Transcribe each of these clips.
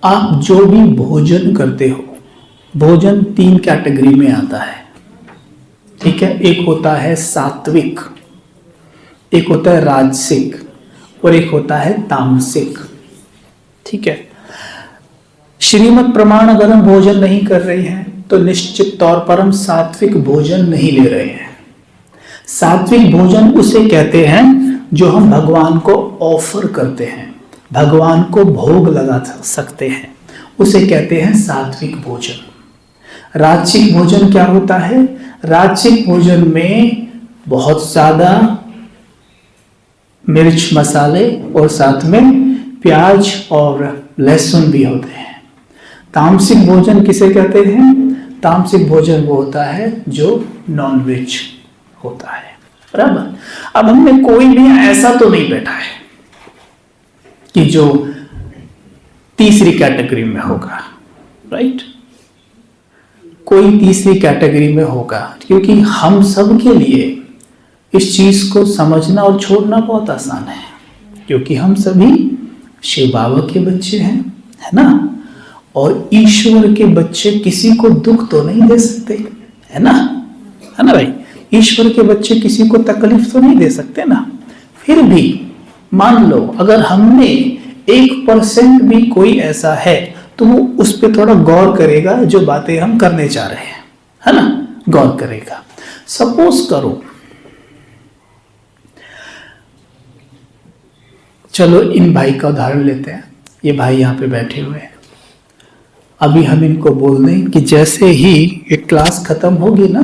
आप जो भी भोजन करते हो, भोजन 3 कैटेगरी में आता है, ठीक है। एक होता है सात्विक, एक होता है राजसिक और एक होता है तामसिक, ठीक है। श्रीमद् प्रमाण अगर हम भोजन नहीं कर रहे हैं तो निश्चित तौर पर हम सात्विक भोजन नहीं ले रहे हैं। सात्विक भोजन उसे कहते हैं जो हम भगवान को ऑफर करते हैं, भगवान को भोग लगा सकते हैं, उसे कहते हैं सात्विक भोजन। राजसिक भोजन क्या होता है? राजसिक भोजन में बहुत ज्यादा मिर्च मसाले और साथ में प्याज और लहसुन भी होते हैं। तामसिक भोजन किसे कहते हैं? तामसिक भोजन वो होता है जो नॉनवेज होता है, बराबर। अब हमने कोई भी ऐसा तो नहीं बैठा है कि जो तीसरी कैटेगरी में होगा, राइट? कोई तीसरी कैटेगरी में होगा, क्योंकि हम सब के लिए इस चीज को समझना और छोड़ना बहुत आसान है, क्योंकि हम सभी शिव बाबा के बच्चे हैं, है ना। और ईश्वर के बच्चे किसी को दुख तो नहीं दे सकते, है ना भाई। ईश्वर के बच्चे किसी को तकलीफ तो नहीं दे सकते ना। फिर भी मान लो अगर हमने 1% भी कोई ऐसा है तो वो उस पर थोड़ा गौर करेगा, जो बातें हम करने जा रहे हैं, है ना, गौर करेगा। सपोज करो, चलो इन भाई का उदाहरण लेते हैं। ये भाई यहाँ पे बैठे हुए हैं। अभी हम इनको बोल दें कि जैसे ही ये क्लास खत्म होगी ना,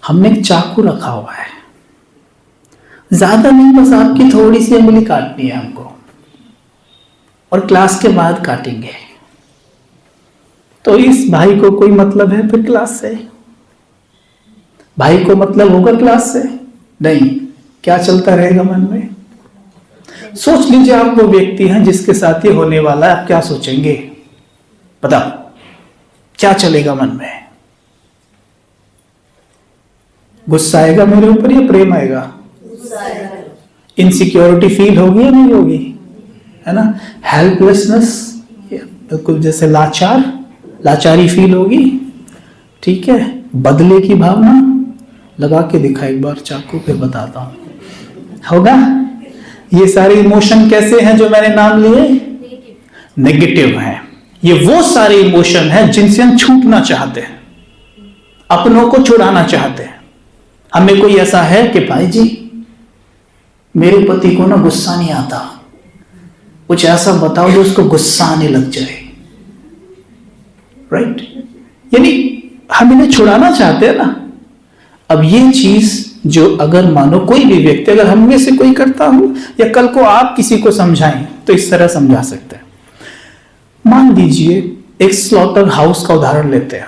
हमने एक चाकू रखा हुआ है, ज्यादा नहीं, बस आपकी थोड़ी सी उंगली काटनी है हमको, और क्लास के बाद काटेंगे। तो इस भाई को कोई मतलब है फिर क्लास से? भाई को मतलब होगा क्लास से? नहीं। क्या चलता रहेगा मन में? सोच लीजिए आप वो व्यक्ति हैं जिसके साथ ये होने वाला है, आप क्या सोचेंगे? बताओ, क्या चलेगा मन में? गुस्सा आएगा मेरे ऊपर या प्रेम आएगा? इनसिक्योरिटी फील होगी या नहीं होगी, है ना। हेल्पलेसनेस, बिल्कुल जैसे लाचारी फील होगी, ठीक है। बदले की भावना, लगा के दिखा एक बार चाकू पे, बताता हूं, होगा। ये सारे इमोशन कैसे हैं जो मैंने नाम लिए? नेगेटिव हैं। ये वो सारे इमोशन हैं जिनसे हम छूटना चाहते हैं, अपनों को छुड़ाना चाहते हैं। हमें कोई ऐसा है कि भाई जी मेरे पति को ना गुस्सा नहीं आता, कुछ ऐसा बताओ जो उसको गुस्सा आने लग जाए, राइट? यानी हम इन्हें छुड़ाना चाहते हैं ना। अब ये चीज जो अगर मानो कोई भी व्यक्ति, अगर हम में से कोई करता हो या कल को आप किसी को समझाएं तो इस तरह समझा सकते हैं। मान लीजिए एक स्लॉटर हाउस का उदाहरण लेते हैं।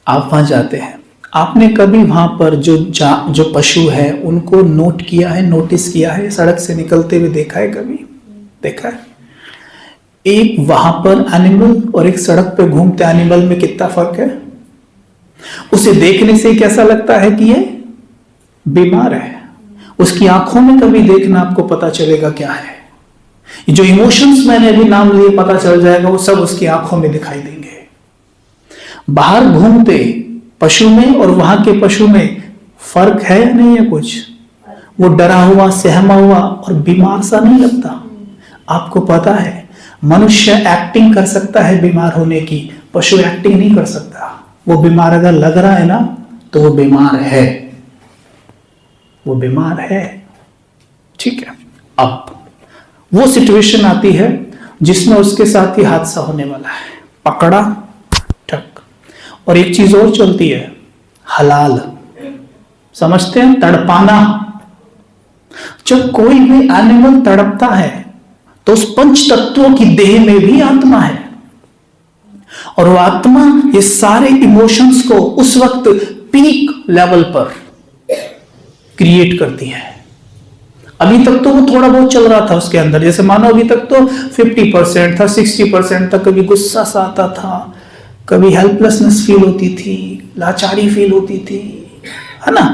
आप वहां जाते हैं, आपने कभी वहां पर जो पशु है उनको नोट किया है, नोटिस किया है, सड़क से निकलते हुए देखा है? कभी देखा है? एक वहां पर एनिमल और एक सड़क पे घूमते एनिमल में कितना फर्क है? उसे देखने से कैसा लगता है कि ये बीमार है। उसकी आंखों में कभी देखना आपको पता चलेगा क्या है। जो इमोशंस मैंने अभी नाम लिए पता चल जाएगा, वो सब उसकी आंखों में दिखाई देंगे। बाहर घूमते पशु में और वहां के पशु में फर्क है या नहीं है कुछ? वो डरा हुआ, सहमा हुआ और बीमार सा नहीं लगता। आपको पता है मनुष्य एक्टिंग कर सकता है बीमार होने की, पशु एक्टिंग नहीं कर सकता। वो बीमार अगर लग रहा है ना तो वो बीमार है, वो बीमार है, ठीक है। अब वो सिचुएशन आती है जिसमें उसके साथ ही हादसा होने वाला है, पकड़ा ठक। और एक चीज और चलती है, हलाल, समझते हैं, तड़पाना। जब कोई भी एनिमल तड़पता है तो उस पंच तत्वों की देह में भी आत्मा है, और वो आत्मा ये सारे इमोशंस को उस वक्त पीक लेवल पर क्रिएट करती है। अभी तक तो वो थोड़ा बहुत चल रहा था उसके अंदर, जैसे मानो अभी तक तो 50% था, 60% तक कभी गुस्सा सा आता था, कभी हेल्पलेसनेस फील होती थी, लाचारी फील होती थी, है ना।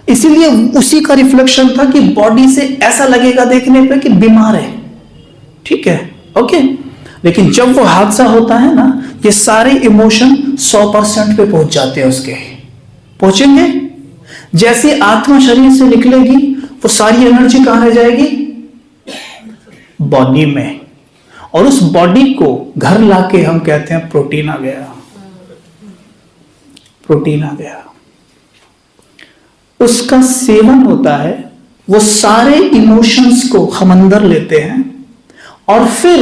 इसीलिए उसी का रिफ्लेक्शन था कि बॉडी से ऐसा लगेगा देखने पे कि बीमार है, ठीक है, ओके। लेकिन जब वो हादसा होता है ना, ये सारे इमोशन 100% पे पहुंच जाते हैं उसके, पहुंचेंगे। जैसे आत्मा शरीर से निकलेगी, वो सारी एनर्जी कहां रह जाएगी? बॉडी में। और उस बॉडी को घर लाके हम कहते हैं प्रोटीन आ गया, प्रोटीन आ गया। उसका सेवन होता है, वो सारे इमोशंस को हम अंदर लेते हैं और फिर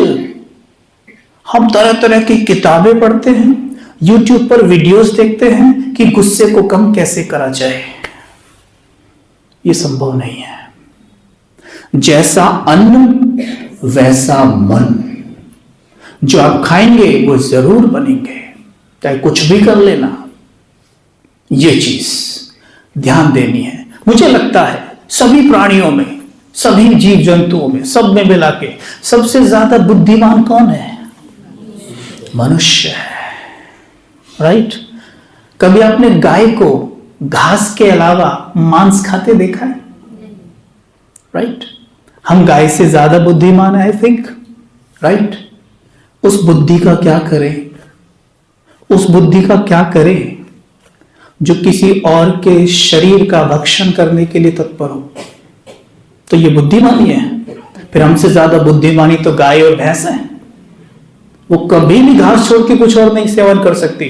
हम तरह तरह की किताबें पढ़ते हैं, यूट्यूब पर वीडियोस देखते हैं कि गुस्से को कम कैसे करा जाए। ये संभव नहीं है। जैसा अन्न वैसा मन, जो आप खाएंगे वो जरूर बनेंगे, चाहे कुछ भी कर लेना। ये चीज ध्यान देनी है। मुझे लगता है सभी प्राणियों में, सभी जीव जंतुओं में, सब में मिला के सबसे ज्यादा बुद्धिमान कौन है? मनुष्य है, राइट? कभी आपने गाय को घास के अलावा मांस खाते देखा है? राइट? हम गाय से ज्यादा बुद्धिमान है, आई थिंक, राइट? उस बुद्धि का क्या करें? उस बुद्धि का क्या करें जो किसी और के शरीर का भक्षण करने के लिए तत्पर हो? तो ये बुद्धिमानी है। फिर हमसे ज्यादा बुद्धिमानी तो गाय और भैंस है। वो कभी भी घास छोड़ के कुछ और नहीं सेवन कर सकती।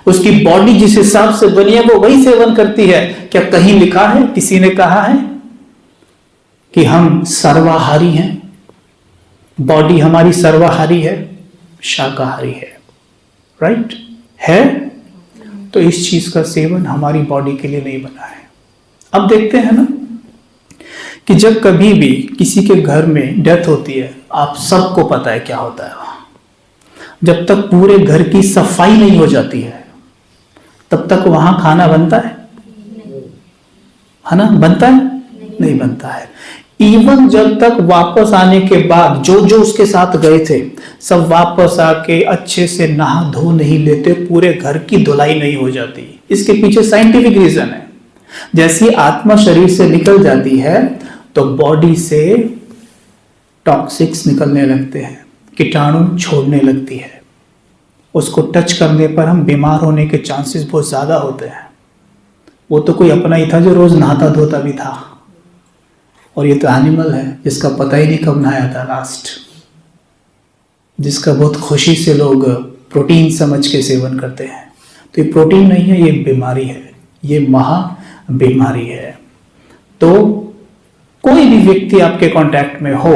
उसकी बॉडी जिस हिसाब से बनी है वो वही सेवन करती है। क्या कहीं लिखा है, किसी ने कहा है कि हम सर्वाहारी हैं? बॉडी हमारी सर्वाहारी है, शाकाहारी है, राइट? है। तो इस चीज का सेवन हमारी बॉडी के लिए नहीं बना है। अब देखते हैं ना कि जब कभी भी किसी के घर में डेथ होती है, आप सबको पता है क्या होता है वहां। जब तक पूरे घर की सफाई नहीं हो जाती है तब तक वहां खाना बनता है ना? बनता है? नहीं बनता है। इवन जब तक वापस आने के बाद जो जो उसके साथ गए थे सब वापस आके अच्छे से नहा धो नहीं लेते, पूरे घर की धुलाई नहीं हो जाती। इसके पीछे साइंटिफिक रीजन है। जैसी आत्मा शरीर से निकल जाती है तो बॉडी से टॉक्सिक्स निकलने लगते हैं, कीटाणु छोड़ने लगती है। उसको टच करने पर हम बीमार होने के चांसेस बहुत ज्यादा होते हैं। वो तो कोई अपना ही था जो रोज नहाता धोता भी था, और ये तो एनिमल है जिसका पता ही नहीं कब नहाया था लास्ट, जिसका बहुत खुशी से लोग प्रोटीन समझ के सेवन करते हैं। तो ये प्रोटीन नहीं है, ये बीमारी है, ये महा बीमारी है। तो कोई भी व्यक्ति आपके कांटेक्ट में हो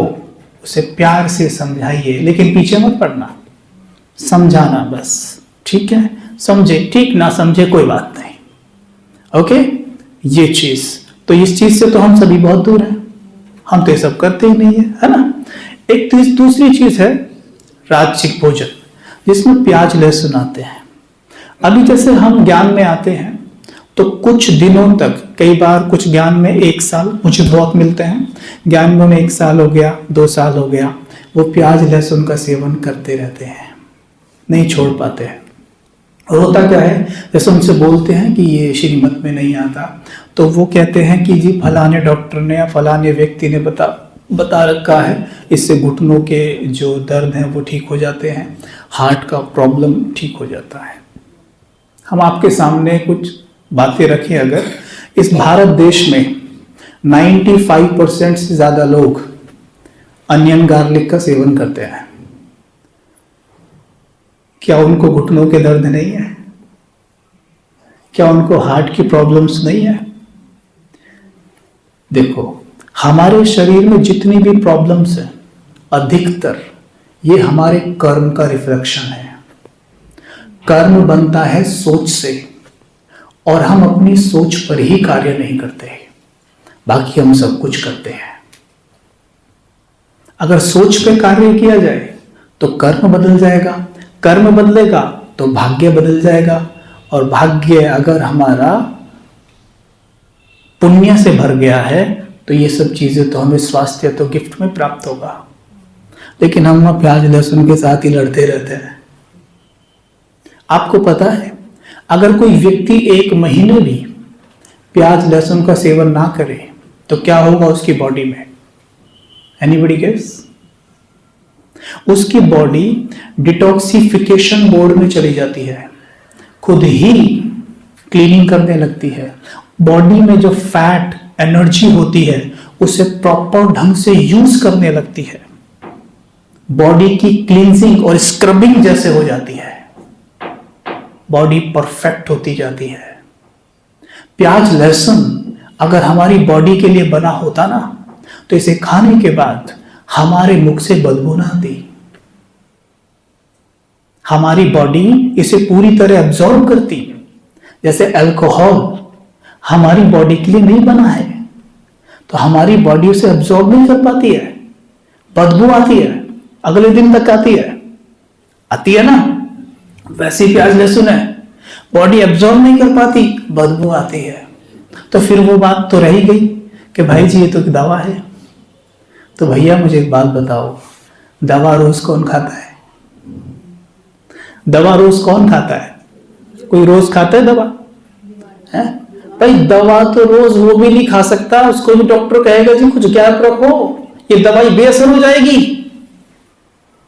उसे प्यार से समझाइए, लेकिन पीछे मत पड़ना, समझाना बस, ठीक है? समझे ठीक, ना समझे कोई बात नहीं, ओके? ये चीज तो, इस चीज से तो हम सभी बहुत दूर हैं। हम तो ये सब करते ही नहीं है ना? एक तो दूसरी चीज है राजसिक भोजन, जिसमें प्याज लहसुन आते हैं। अभी जैसे हम ज्ञान में आते हैं तो कुछ दिनों तक, कई बार कुछ ज्ञान में 1 साल, मुझे बहुत मिलते हैं ज्ञान में 1 साल हो गया, 2 साल हो गया, वो प्याज लहसुन का सेवन करते रहते हैं, नहीं छोड़ पाते हैं। और होता क्या है, जैसे उनसे बोलते हैं कि ये श्रीमत में नहीं आता, तो वो कहते हैं कि जी फलाने डॉक्टर ने या फलाने व्यक्ति ने बता रखा है, इससे घुटनों के जो दर्द हैं वो ठीक हो जाते हैं, हार्ट का प्रॉब्लम ठीक हो जाता है। हम आपके सामने कुछ बातें रखें, अगर इस भारत देश में 95% से ज्यादा लोग अनियन गार्लिक का सेवन करते हैं, क्या उनको घुटनों के दर्द नहीं है? क्या उनको हार्ट की प्रॉब्लम्स नहीं है? देखो, हमारे शरीर में जितनी भी प्रॉब्लम्स हैं, अधिकतर ये हमारे कर्म का रिफ्लेक्शन है। कर्म बनता है सोच से, और हम अपनी सोच पर ही कार्य नहीं करते, बाकी हम सब कुछ करते हैं। अगर सोच पे कार्य किया जाए तो कर्म बदल जाएगा, कर्म बदलेगा तो भाग्य बदल जाएगा, और भाग्य अगर हमारा पुण्य से भर गया है तो ये सब चीजें तो हमें स्वास्थ्य तो गिफ्ट में प्राप्त होगा। लेकिन हम प्याज लहसुन के साथ ही लड़ते रहते हैं। आपको पता है, अगर कोई व्यक्ति 1 महीने भी प्याज लहसुन का सेवन ना करे तो क्या होगा उसकी बॉडी में? Anybody guess? उसकी बॉडी डिटॉक्सिफिकेशन मोड में चली जाती है, खुद ही क्लीनिंग करने लगती है। बॉडी में जो फैट एनर्जी होती है उसे प्रॉपर ढंग से यूज करने लगती है। बॉडी की क्लींजिंग और स्क्रबिंग जैसे हो जाती है, बॉडी परफेक्ट होती जाती है। प्याज लहसुन अगर हमारी बॉडी के लिए बना होता ना, तो इसे खाने के बाद हमारे मुख से बदबू ना आती। हमारी बॉडी इसे पूरी तरह एब्जॉर्ब करती। जैसे अल्कोहल हमारी बॉडी के लिए नहीं बना है, तो हमारी बॉडी उसे एब्जॉर्ब नहीं कर पाती है, बदबू आती है, अगले दिन तक आती है ना। वैसे प्याज लहसुन है, बॉडी एब्जॉर्ब नहीं कर पाती, बदबू आती है। तो फिर वो बात तो रह ही गई कि भाई जी ये तो एक दवा है। तो भैया मुझे एक बात बताओ, दवा रोज कौन खाता है? दवा रोज कौन खाता है? कोई रोज खाता है दवा? है भाई, दवा तो रोज वो भी नहीं खा सकता, उसको भी डॉक्टर कहेगा जी कुछ गैप रखो, ये दवाई बेअसर हो जाएगी।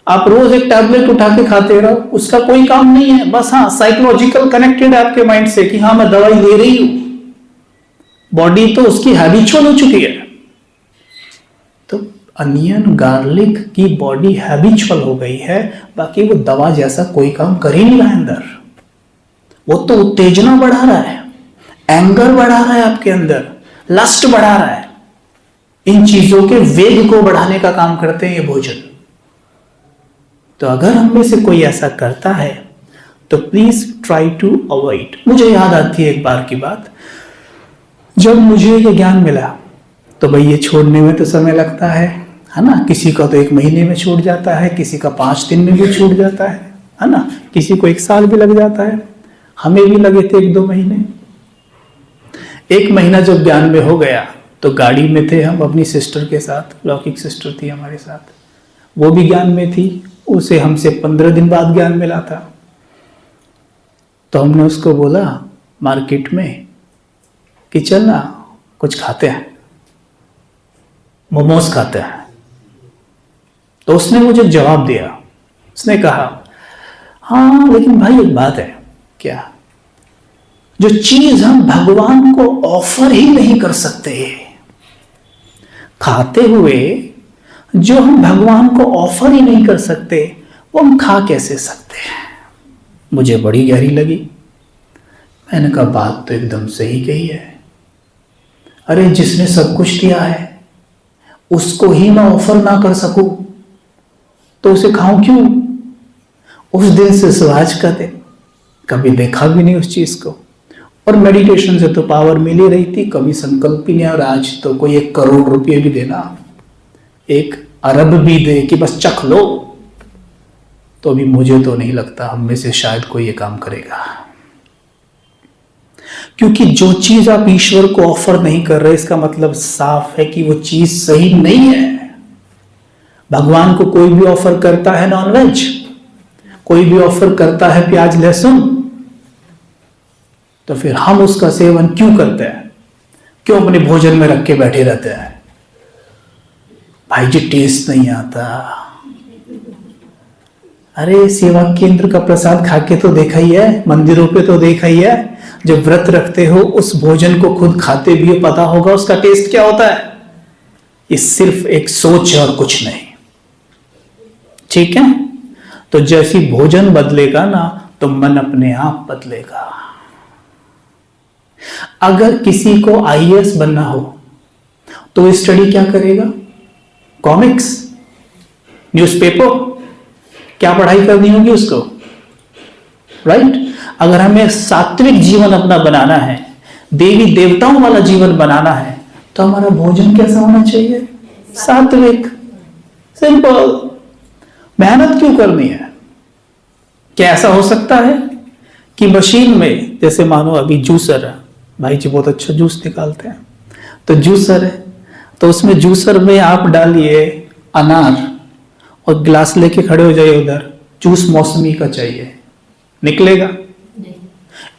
आप रोज एक टैबलेट उठा के खाते रहो, उसका कोई काम नहीं है। बस हाँ, साइकोलॉजिकल कनेक्टेड है आपके माइंड से कि हाँ मैं दवाई ले रही हूं। बॉडी तो उसकी हैबिचुअल हो चुकी है। तो अनियन गार्लिक की बॉडी हैबिचुअल हो गई है, बाकी वो दवा जैसा कोई काम कर ही नहीं रहा है अंदर। वो तो उत्तेजना बढ़ा रहा है, एंगर बढ़ा रहा है आपके अंदर, लस्ट बढ़ा रहा है। इन चीजों के वेग को बढ़ाने का काम करते हैं ये भोजन। तो अगर हम में से कोई ऐसा करता है तो प्लीज ट्राई टू अवॉइड। मुझे याद आती है एक बार की बात, जब मुझे ये ज्ञान मिला तो भाई ये छोड़ने में तो समय लगता है ना। किसी का तो 1 महीने में छूट जाता है, किसी का 5 दिन में भी छूट जाता है ना। किसी को 1 साल भी लग जाता है, हमें भी लगे थे 1-2 महीने। 1 महीना जब ज्ञान में हो गया तो गाड़ी में थे हम अपनी सिस्टर के साथ, लौकिक सिस्टर थी हमारे साथ, वो भी ज्ञान में थी। उसे हमसे 15 दिन बाद ज्ञान मिला था। तो हमने उसको बोला मार्केट में कि चल ना कुछ खाते हैं, मोमोज खाते हैं। तो उसने मुझे जवाब दिया, उसने कहा हाँ लेकिन भाई एक बात है। क्या? जो चीज हम भगवान को ऑफर ही नहीं कर सकते, खाते हुए जो हम भगवान को ऑफर ही नहीं कर सकते, वो हम खा कैसे सकते हैं? मुझे बड़ी गहरी लगी। मैंने कहा बात तो एकदम सही कही है। अरे जिसने सब कुछ दिया है उसको ही मैं ऑफर ना कर सकूं तो उसे खाऊं क्यों? उस दिन से आज का दिन कभी देखा भी नहीं उस चीज को। और मेडिटेशन से तो पावर मिल ही रही थी, कभी संकल्प ही नहीं। और आज तो कोई 1 करोड़ रुपये भी देना, 1 अरब भी दे कि बस चख लो, तो अभी मुझे तो नहीं लगता हम में से शायद कोई ये काम करेगा। क्योंकि जो चीज आप ईश्वर को ऑफर नहीं कर रहे, इसका मतलब साफ है कि वो चीज सही नहीं है। भगवान को कोई भी ऑफर करता है नॉनवेज, कोई भी ऑफर करता है प्याज लहसुन, तो फिर हम उसका सेवन क्यों करते हैं? क्यों अपने भोजन में रख के बैठे रहते हैं? भाई जी टेस्ट नहीं आता। अरे सेवा केंद्र का प्रसाद खा के तो देखा ही है, मंदिरों पे तो देखा ही है। जब व्रत रखते हो उस भोजन को खुद खाते भी हो, पता होगा उसका टेस्ट क्या होता है। ये सिर्फ एक सोच है और कुछ नहीं, ठीक है? तो जैसी भोजन बदलेगा ना तो मन अपने आप बदलेगा। अगर किसी को आईएएस बनना हो तो स्टडी क्या करेगा? कॉमिक्स, न्यूज़पेपर, क्या पढ़ाई करनी होगी उसको, राइट? अगर हमें सात्विक जीवन अपना बनाना है, देवी देवताओं वाला जीवन बनाना है, तो हमारा भोजन कैसा होना चाहिए? सात्विक, सिंपल। मेहनत क्यों करनी है? क्या ऐसा हो सकता है कि मशीन में, जैसे मानो अभी जूसर है, भाई जी बहुत अच्छा जूस निकालते हैं, तो जूसर है, तो उसमें जूसर में आप डालिए अनार और गिलास लेके खड़े हो जाइए उधर, जूस मौसमी का चाहिए, निकलेगा?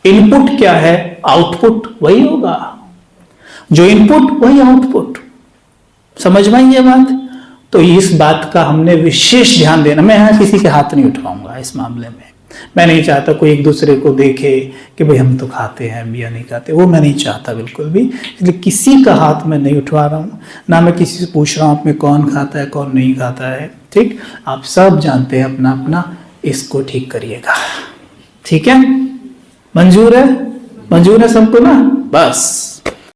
इनपुट क्या है? आउटपुट वही होगा। जो इनपुट वही आउटपुट। समझ में आई ये बात? तो इस बात का हमने विशेष ध्यान देना। मैं यहाँ किसी के हाथ नहीं उठवाऊंगा इस मामले में। मैं नहीं चाहता कोई एक दूसरे को देखे कि भाई हम तो खाते हैं या नहीं खाते, वो मैं नहीं चाहता बिल्कुल भी। इसलिए किसी का हाथ मैं नहीं उठवा रहा हूँ, ना मैं किसी से पूछ रहा हूँ आप में कौन खाता है कौन नहीं खाता है। ठीक, आप सब जानते हैं अपना अपना, इसको ठीक करिएगा। ठीक है, मंजूर है? मंजूर है सबको ना? बस